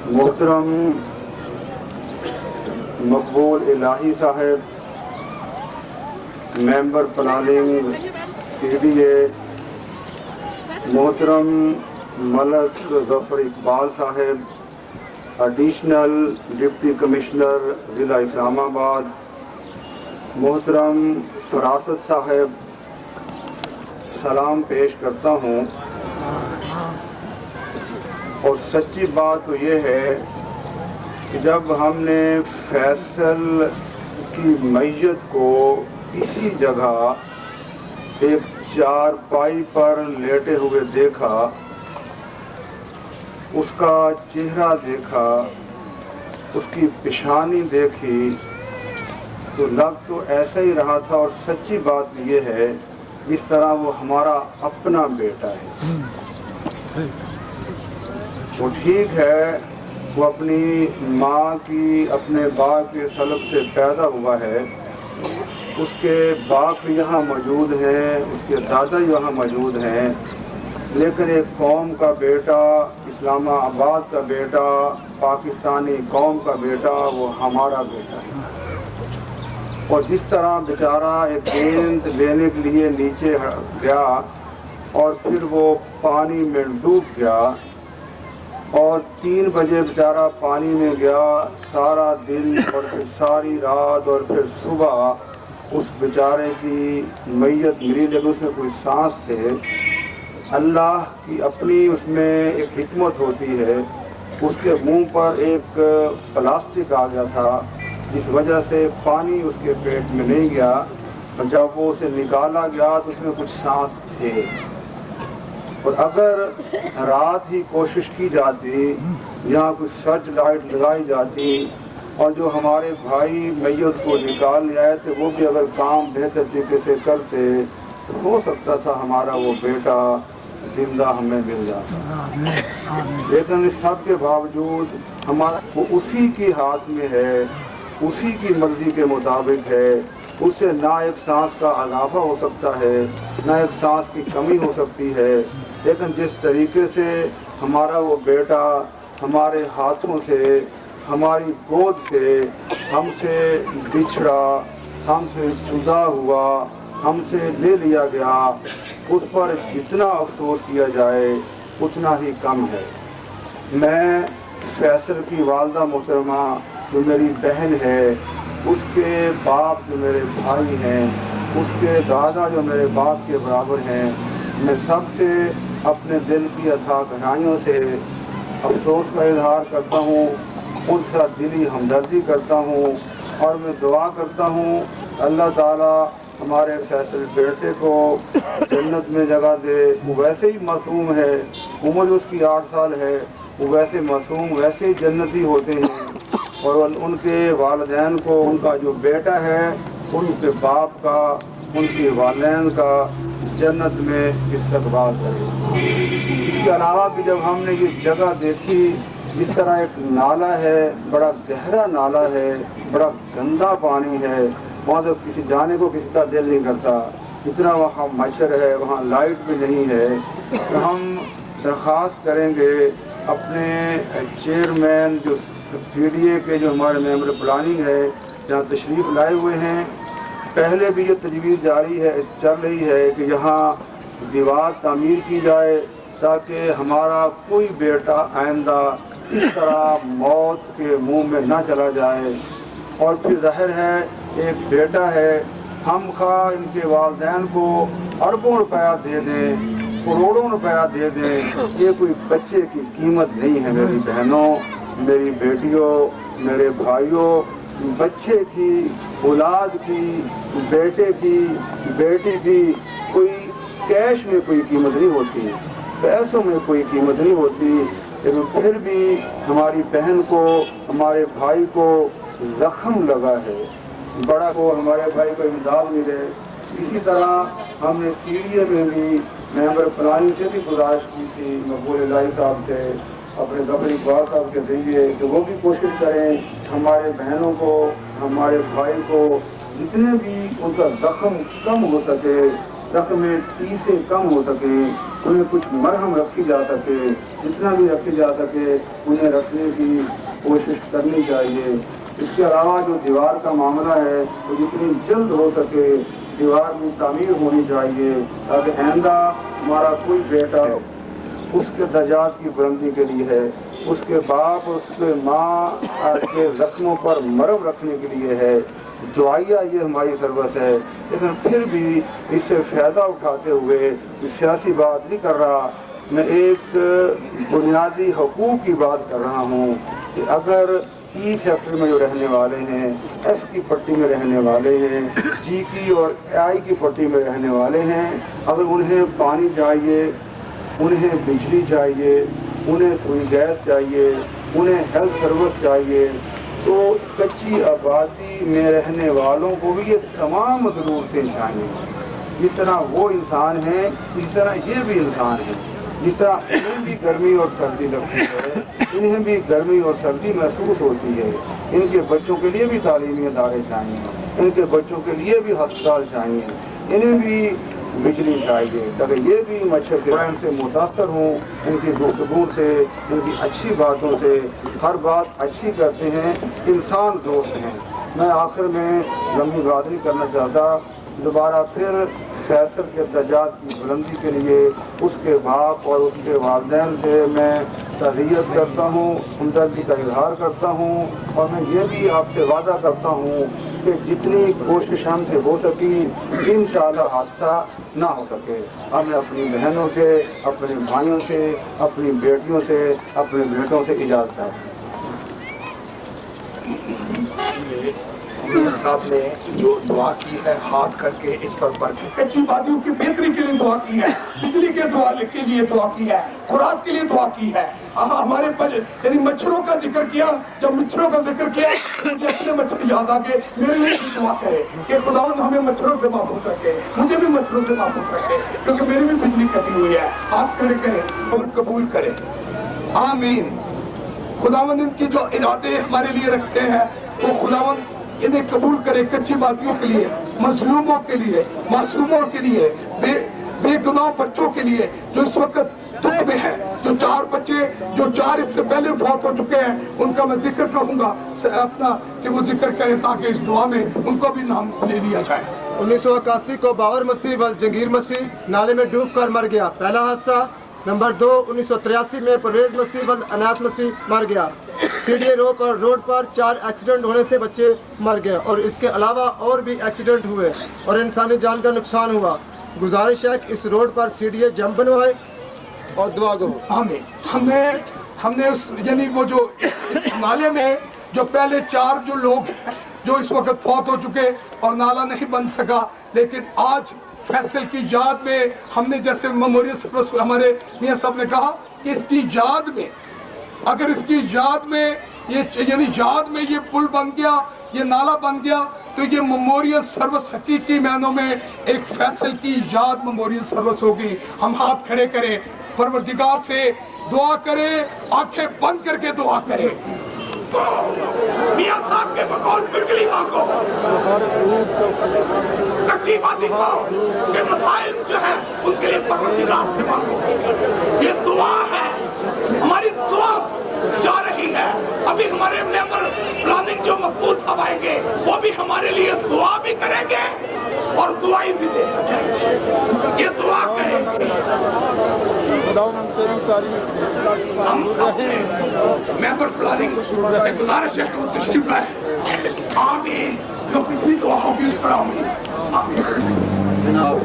محترم مقبول الہی صاحب، ممبر پلاننگ CDA، محترم ملک ظفر اقبال صاحب، ایڈیشنل ڈپٹی کمشنر ضلع اسلام آباد، محترم فراست صاحب، سلام پیش کرتا ہوں۔ اور سچی بات تو یہ ہے کہ جب ہم نے فیصل کی میت کو اسی جگہ ایک چارپائی پر لیٹے ہوئے دیکھا، اس کا چہرہ دیکھا، اس کی پیشانی دیکھی، تو لگ تو ایسا ہی رہا تھا، اور سچی بات یہ ہے اس طرح وہ ہمارا اپنا بیٹا ہے۔ وہ ٹھیک ہے، وہ اپنی ماں کی اپنے باپ کے سلب سے پیدا ہوا ہے، اس کے باپ بھی یہاں موجود ہیں، اس کے دادا یہاں موجود ہیں، لیکن ایک قوم کا بیٹا، اسلام آباد کا بیٹا، پاکستانی قوم کا بیٹا، وہ ہمارا بیٹا ہے۔ اور جس طرح بیچارہ ایک گیند لینے کے لیے نیچے گیا اور پھر وہ پانی میں ڈوب گیا، اور 3 بجے بیچارہ پانی میں گیا، سارا دن اور پھر ساری رات اور پھر صبح اس بیچارے کی میت ملی، لیکن اس میں کوئی سانس تھے۔ اللہ کی اپنی اس میں ایک حکمت ہوتی ہے، اس کے منہ پر ایک پلاسٹک آ گیا تھا، جس وجہ سے پانی اس کے پیٹ میں نہیں گیا، اور جب وہ اسے نکالا گیا تو اس میں کچھ سانس تھے۔ اور اگر رات ہی کوشش کی جاتی، یہاں کچھ سرچ لائٹ لگائی جاتی، اور جو ہمارے بھائی میت کو نکال لے آئے تھے وہ بھی اگر کام بہتر طریقے سے کرتے تو ہو سکتا تھا ہمارا وہ بیٹا زندہ ہمیں مل جاتا۔ لیکن اس سب کے باوجود ہمارا وہ اسی کی ہاتھ میں ہے، اسی کی مرضی کے مطابق ہے، اس سے نہ ایک سانس کا اضافہ ہو سکتا ہے، نہ ایک سانس کی کمی ہو سکتی ہے، لیکن جس طریقے سے ہمارا وہ بیٹا ہمارے ہاتھوں سے، ہماری گود سے، ہم سے بچھڑا، ہم سے جدا ہوا، ہم سے لے لیا گیا، اس پر جتنا افسوس کیا جائے اتنا ہی کم ہے۔ میں فیصل کی والدہ محترمہ جو میری بہن ہے، اس کے باپ جو میرے بھائی ہیں، اس کے دادا جو میرے باپ کے برابر ہیں، میں سب سے اپنے دل کی اتھاہ گہرائیوں سے افسوس کا اظہار کرتا ہوں، ان سے دلی ہمدردی کرتا ہوں، اور میں دعا کرتا ہوں اللہ تعالیٰ ہمارے فیصل بیٹے کو جنت میں جگہ دے۔ وہ ویسے ہی معصوم ہے، عمر اس کی 8 سال ہے، وہ ویسے معصوم، ویسے ہی جنتی ہوتے ہیں، اور ان کے والدین کو، ان کا جو بیٹا ہے ان کے باپ کا، ان کے والدین کا جنت میں استقبال کرے۔ اس کے علاوہ بھی جب ہم نے یہ جگہ دیکھی، جس طرح ایک نالا ہے، بڑا گہرا نالا ہے، بڑا گندا پانی ہے، وہاں تو کسی جانے کو کسی کا دل نہیں کرتا، اتنا وہاں مچھر ہے، وہاں لائٹ بھی نہیں ہے۔ تو ہم درخواست کریں گے اپنے چیئرمین جو CDA کے جو ہمارے ممبر پلاننگ ہے جہاں تشریف لائے ہوئے ہیں، پہلے بھی یہ تجویز جاری ہے، چل رہی ہے کہ یہاں دیوار تعمیر کی جائے تاکہ ہمارا کوئی بیٹا آئندہ اس طرح موت کے منہ میں نہ چلا جائے۔ اور پھر ظاہر ہے ایک بیٹا ہے، ہم خواہ ان کے والدین کو اربوں روپیہ دے دیں، کروڑوں روپیہ دے دیں، یہ کوئی بچے کی قیمت نہیں ہے میری بہنوں، میری بیٹیوں، میرے بھائیوں۔ بچے کی، اولاد کی، بیٹے کی، بیٹی کی کوئی کیش میں کوئی قیمت نہیں ہوتی، پیسوں میں کوئی قیمت نہیں ہوتی، لیکن پھر بھی ہماری بہن کو، ہمارے بھائی کو زخم لگا ہے، بڑا کو ہمارے بھائی کو امداد ملے۔ اسی طرح ہم نے CDA میں بھی ممبر پلاننگ سے بھی گزارش کی تھی، مقبول الہی صاحب سے، اپنے ظفر اقبال صاحب کے ذریعے، کہ وہ بھی کوشش کریں ہمارے بہنوں کو، ہمارے بھائی کو جتنے بھی ان کا زخم کم ہو سکے، زخم میں ٹیسے کم ہو سکیں، انہیں کچھ مرہم رکھی جا سکے، جتنا بھی رکھی جا سکے انہیں رکھنے کی کوشش کرنی چاہیے۔ اس کے علاوہ جو دیوار کا معاملہ ہے وہ جتنی جلد ہو سکے دیوار میں تعمیر ہونی چاہیے، تاکہ آئندہ ہمارا کوئی بیٹا اس کے درجات کی بلندی کے لیے ہے، اس کے باپ اس کے ماں کے زخموں پر مرہم رکھنے کے لیے ہے۔ دعائیہ یہ ہماری سروس ہے، لیکن پھر بھی اس سے فائدہ اٹھاتے ہوئے سیاسی بات نہیں کر رہا، میں ایک بنیادی حقوق کی بات کر رہا ہوں کہ اگر ای سیکٹر میں جو رہنے والے ہیں، ایف کی پٹی میں رہنے والے ہیں، جی کی اور آئی کی پٹی میں رہنے والے ہیں، اگر انہیں پانی چاہیے، انہیں بجلی چاہیے، انہیں سوئی گیس چاہیے، انہیں ہیلتھ سروس چاہیے، تو کچی آبادی میں رہنے والوں کو بھی یہ تمام ضرورتیں چاہیے۔ جس طرح وہ انسان ہیں اس طرح یہ بھی انسان ہیں، جس طرح انہیں بھی گرمی اور سردی لگتی ہے، انہیں بھی گرمی اور سردی محسوس ہوتی ہے، ان کے بچوں کے لیے بھی تعلیمی ادارے چاہیے، ان کے بچوں کے لیے بھی ہسپتال چاہیے، انہیں بھی بجلی چاہیے، تاکہ یہ بھی مچھر سے متاثر ہوں، ان کی گفتگو سے، ان کی اچھی باتوں سے۔ ہر بات اچھی کرتے ہیں، انسان دوست ہیں۔ میں آخر میں لمبی بات نہیں کرنا چاہتا، دوبارہ پھر فیصل کے درجات کی بلندی کے لیے اس کے باپ اور اس کے والدین سے میں تعزیت کرتا ہوں، ہمدردی کا اظہار کرتا ہوں، اور میں یہ بھی آپ سے وعدہ کرتا ہوں کہ جتنی کوشش ہم سے ہو سکی انشاءاللہ حادثہ نہ ہو سکے۔ ہمیں اپنی بہنوں سے، اپنے بھائیوں سے، اپنی بیٹیوں سے، اپنے بیٹوں سے اجازت چاہتے ہیں۔ میاں صاحب نے جو دعا کی ہے ہاتھ کر کے اس پر بڑھ کے کچی وادیوں کی بہتری کے لیے دعا کی ہے، بجلی کے لیے دعا کی ہے، خوراک کے لیے دعا کی ہے۔ ہمارے یعنی مچھروں کا ذکر کیا، جب مچھروں کا ذکر کیا مجھے اپنے مچھر یاد آ کے میرے لیے بھی دعا کرے کہ خداوند ہمیں مچھروں سے محفوظ رکھے، مجھے بھی مچھروں سے محفوظ رکھے، کیونکہ میری بھی بجلی کٹی ہوئی ہے۔ ہاتھ کھڑے کریں اور قبول کریں، آمین۔ خداوند ان کی جو ارادے ہمارے لیے رکھتے ہیں وہ خداوند انہیں قبول کرے، کچی باتیوں کے لیے، مظلوموں کے لیے، معصوموں کے لیے، بے گناہ بچوں کے لیے جو اس وقت دکھ میں ہے، جو 4 بچے جو 4 اس سے پہلے فوت ہو چکے ہیں، ان کا میں ذکر کروں گا اپنا کہ وہ ذکر کریں تاکہ اس دعا میں ان کو بھی نام لے لیا جائے۔ 1981 کو باور مسیح ول جنگیر مسیح نالے میں ڈوب کر مر گیا، پہلا حادثہ۔ نمبر 2 1983 میں پرویز مسیح ول اناس مسیح مر گیا۔ CDA روڈ پر 4 ایکسیڈنٹ ہونے سے بچے مر گئے، اور اس کے علاوہ اور بھی ایکسیڈنٹ ہوئے اور انسانی جان کا نقصان ہوا۔ گزارش ہے کہ اس روڈ پر CDA جمپ بنوائے اور دعا گو۔ ہم نے اس یعنی وہ جو اس نالے میں جو پہلے 4 جو لوگ ہیں جو اس وقت فوت ہو چکے اور نالا نہیں بن سکا، لیکن آج فیصل کی یاد میں ہم نے جیسے میموریل سروس ہمارے میاں صاحب نے کہا کہ اس کی یاد میں، اگر اس کی یاد میں یہ یعنی یاد میں یہ پل بن گیا، یہ نالا بن گیا، تو یہ میموریل سروس حقیقی معنوں میں ایک فیصل کی یاد میموریل سروس ہوگی۔ ہم ہاتھ کھڑے کریں، پروردگار سے دعا کریں، آنکھیں بند کر کے دعا کریں۔ میاں صاحب کے بقول بجلی مانگو، کچی باتیں مانگو، کہ مسائل جو ہیں ان کے لیے پروردگار سے مانگو۔ یہ دعا ہے، ہماری دعا جا رہی ہے۔ ابھی ہمارے ممبر پلاننگ جو مقبول صاحب آئیں گے وہ بھی ہمارے لیے دعا بھی کریں گے اور دعائی بھی دے جائیں گے۔ یہ دعا کریں گے۔ ہم اپنے ممبر پلاننگ سے گزارش ہے کہ وہ تشریف لائیں۔ آمین۔ جو پچھلی دعا ہوگی اس پر آمین۔ جناب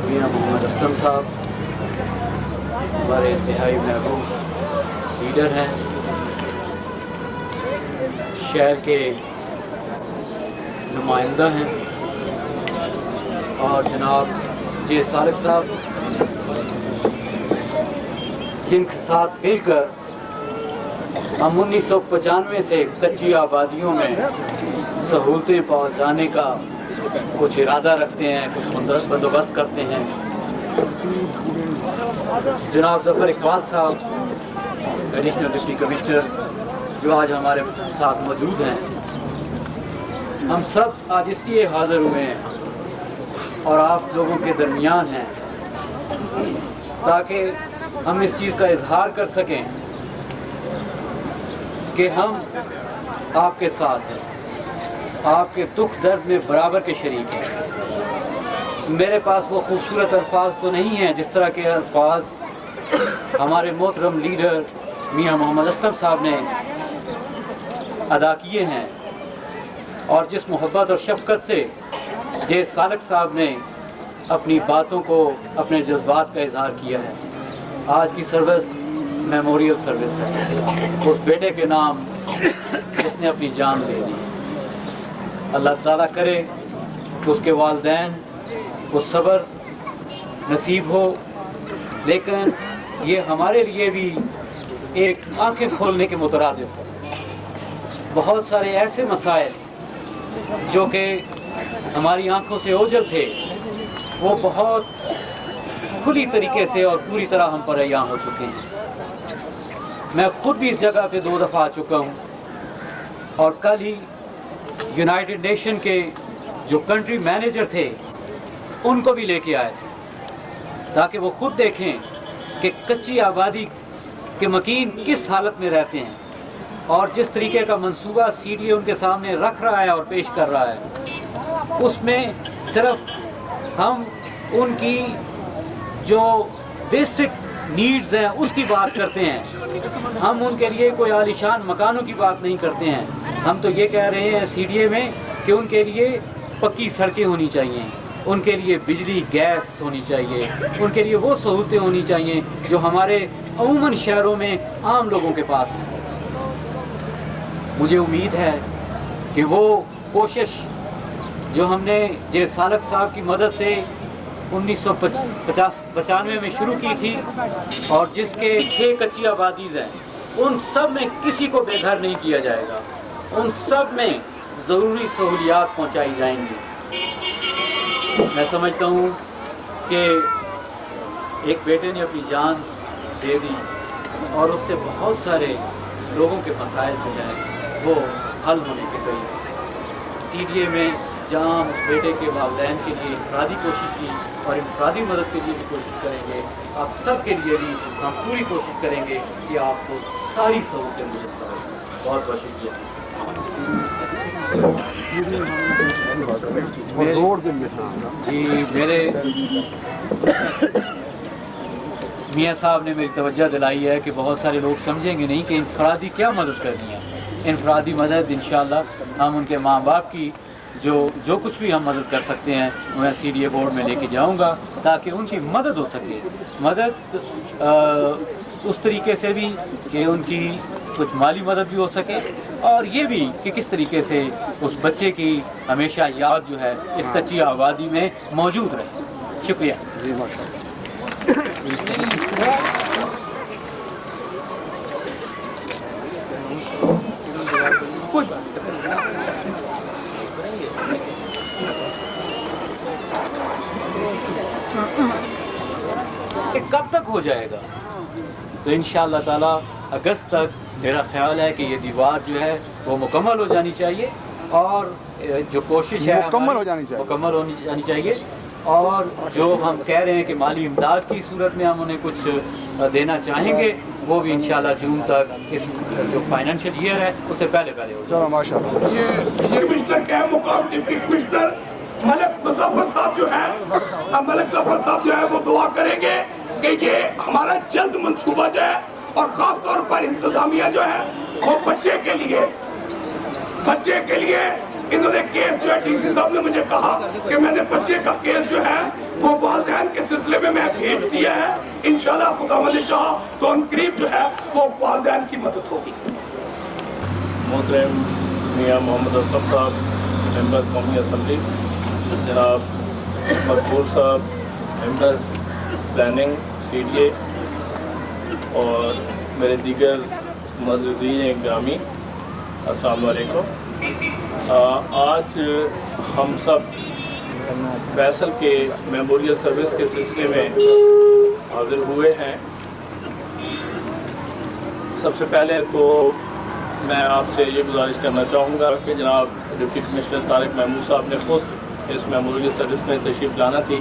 میاں محمد اسلم صاحب ہمارے انتہائی محبوب لیڈر ہیں، شہر کے نمائندہ ہیں، اور جناب جے سالک صاحب جن کے ساتھ مل کر ہم 1995 سے کچی آبادیوں میں سہولتیں پہنچانے کا کچھ ارادہ رکھتے ہیں، کچھ بندوبست کرتے ہیں۔ جناب ظفر اقبال صاحب ایڈیشنل ڈپٹی کمشنر جو آج ہمارے ساتھ موجود ہیں، ہم سب آج اس لیے حاضر ہوئے ہیں اور آپ لوگوں کے درمیان ہیں تاکہ ہم اس چیز کا اظہار کر سکیں کہ ہم آپ کے ساتھ ہیں، آپ کے دکھ درد میں برابر کے شریک ہیں۔ میرے پاس وہ خوبصورت الفاظ تو نہیں ہیں جس طرح کے الفاظ ہمارے محترم لیڈر میاں محمد اسلم صاحب نے ادا کیے ہیں، اور جس محبت اور شفقت سے جے سالک صاحب نے اپنی باتوں کو، اپنے جذبات کا اظہار کیا ہے۔ آج کی سروس میموریل سروس ہے اس بیٹے کے نام جس نے اپنی جان دے دی۔ اللہ تعالیٰ کرے کہ اس کے والدین کو صبر نصیب ہو، لیکن یہ ہمارے لیے بھی ایک آنکھیں کھولنے کے مترادف ہے۔ بہت سارے ایسے مسائل جو کہ ہماری آنکھوں سے اوجھل تھے، وہ بہت کھلی طریقے سے اور پوری طرح ہم پر عیاں ہو چکے ہیں۔ میں خود بھی اس جگہ پہ 2 دفعہ آ چکا ہوں، اور کل ہی یونائٹڈ نیشن کے جو کنٹری مینیجر تھے ان کو بھی لے کے آئے تھے، تاکہ وہ خود دیکھیں کہ کچی آبادی کے مکین کس حالت میں رہتے ہیں، اور جس طریقے کا منصوبہ سی ڈی اے ان کے سامنے رکھ رہا ہے اور پیش کر رہا ہے، اس میں صرف ہم ان کی جو بیسک نیڈز ہیں اس کی بات کرتے ہیں، ہم ان کے لیے کوئی عالیشان مکانوں کی بات نہیں کرتے ہیں۔ ہم تو یہ کہہ رہے ہیں سی ڈی اے میں کہ ان کے لیے پکی سڑکیں ہونی چاہیے، ان کے لیے بجلی گیس ہونی چاہیے، ان کے لیے وہ سہولتیں ہونی چاہیے جو ہمارے عموماً شہروں میں عام لوگوں کے پاس ہیں۔ مجھے امید ہے کہ وہ کوشش جو ہم نے جے سالک صاحب کی مدد سے 1995 میں شروع کی تھی، اور جس کے 6 کچی آبادیز ہیں، ان سب میں کسی کو بے گھر نہیں کیا جائے گا، ان سب میں ضروری سہولیات پہنچائی جائیں گی۔ میں سمجھتا ہوں کہ ایک بیٹے نے اپنی جان دے دی، اور اس سے بہت سارے لوگوں کے مسائل جو ہیں وہ حل ہونے کے قریب۔ سی ڈی اے میں جہاں اس بیٹے کے والدین کے لیے انفرادی کوشش کی، اور انفرادی مدد کے لیے بھی کوشش کریں گے، آپ سب کے لیے بھی ہم پوری کوشش کریں گے کہ آپ کو ساری سہولتیں میسر ہوں۔ بہت بہت شکریہ۔ جی، میرے میاں صاحب نے میری توجہ دلائی ہے کہ بہت سارے لوگ سمجھیں گے نہیں کہ انفرادی کیا مدد کرنی ہے۔ انفرادی مدد انشاءاللہ ہم ان کے ماں باپ کی جو کچھ بھی ہم مدد کر سکتے ہیں میں سی ڈی اے بورڈ میں لے کے جاؤں گا، تاکہ ان کی مدد ہو سکے۔ مدد اس طریقے سے بھی کہ ان کی کچھ مالی مدد بھی ہو سکے، اور یہ بھی کہ کس طریقے سے اس بچے کی ہمیشہ یاد جو ہے اس کچی آبادی میں موجود رہے۔ شکریہ۔ کب تک ہو جائے گا؟ تو انشاءاللہ تعالیٰ اگست تک میرا خیال ہے کہ یہ دیوار جو ہے وہ مکمل ہو جانی چاہیے، اور جو کوشش ہے مکمل ہو جانی چاہیے، اور جو ہم کہہ رہے ہیں کہ مالی امداد کی صورت میں ہم انہیں کچھ دینا چاہیں گے، وہ بھی انشاءاللہ جون تک اس جو فائنینشیل ایئر ہے اس سے پہلے ہو جائے۔ ماشاءاللہ۔ یہ کمشنر کے مقام ڈپٹی کمشنر ملک مظفر صاحب جو ہے، ملک ظفر صاحب جو ہے وہ دعا کریں گے کہ یہ ہمارا جلد منصوبہ جو ہے، اور خاص طور پر انتظامیہ جو ہے وہ بچے کے لیے انہوں نے کیس جو ہے ڈی سی صاحب نے مجھے کہا کہ میں نے بچے کا کیس جو ہے وہ والدین کے سلسلے میں بھیج دیا ہے، انشاءاللہ خداوند نے چاہا تو ان قریب جو ہے وہ والدین کی مدد ہوگی۔ محترم میاں محمد اسلم صاحب، ممبر قومی اسمبلی، جناب مقبول صاحب، ممبر پلاننگ سی ڈی اے، اور میرے دیگر معززین گرامی، السلام علیکم۔ آج ہم سب فیصل کے میموریل سروس کے سلسلے میں حاضر ہوئے ہیں۔ سب سے پہلے تو میں آپ سے یہ گزارش کرنا چاہوں گا کہ جناب ڈپٹی کمشنر طارق محمود صاحب نے خود اس میموریل سروس میں تشریف لانا تھی،